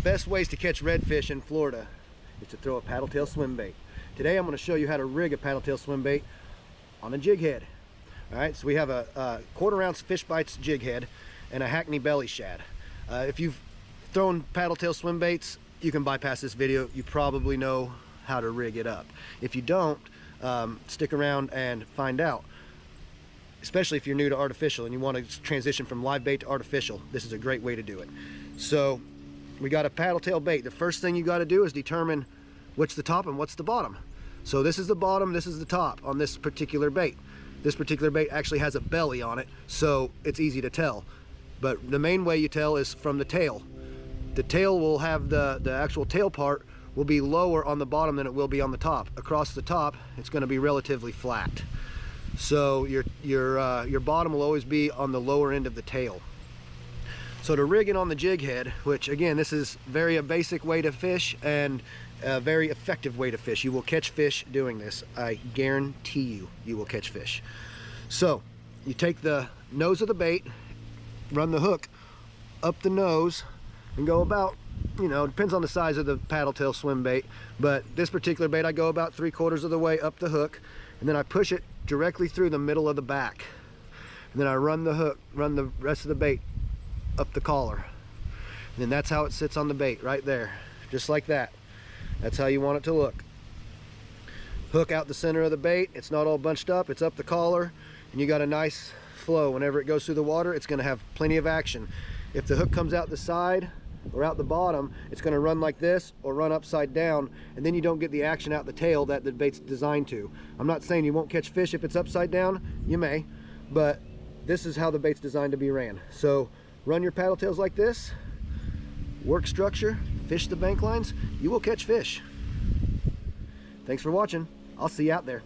best ways to catch redfish in Florida is to throw a paddletail swim bait. Today I'm going to show you how to rig a paddletail swim bait on a jig head. Alright, so we have a 1/4 ounce fish bites jig head and a Hackney belly shad. If you've thrown paddletail swim baits, you can bypass this video. You probably know how to rig it up. If you don't, stick around and find out. Especially if you're new to artificial and you want to transition from live bait to artificial, this is a great way to do it. So we got a paddletail bait. The first thing you got to do is determine what's the top and what's the bottom. So this is the bottom, this is the top on this particular bait. This particular bait actually has a belly on it, so it's easy to tell. But the main way you tell is from the tail. The tail will have the actual tail part will be lower on the bottom than it will be on the top. Across the top, it's going to be relatively flat. So your bottom will always be on the lower end of the tail. So to rig it on the jig head, which again, this is a basic way to fish and a very effective way to fish. You will catch fish doing this. I guarantee you will catch fish. So you take the nose of the bait, run the hook up the nose, and go about, depends on the size of the paddletail swim bait, but this particular bait I go about 3/4 of the way up the hook, and then I push it directly through the middle of the back, and then I run the rest of the bait up the collar, and then that's how it sits on the bait right there, just like that. That's how you want it to look. Hook out the center of the bait, it's not all bunched up, it's up the collar, and you got a nice flow. Whenever it goes through the water, it's going to have plenty of action. If the hook comes out the side or out the bottom, it's going to run like this or run upside down, and then you don't get the action out the tail that the bait's designed to. I'm not saying you won't catch fish if it's upside down, you may, but this is how the bait's designed to be ran. So run your paddle tails like this, work structure, fish the bank lines, you will catch fish. Thanks for watching. I'll see you out there.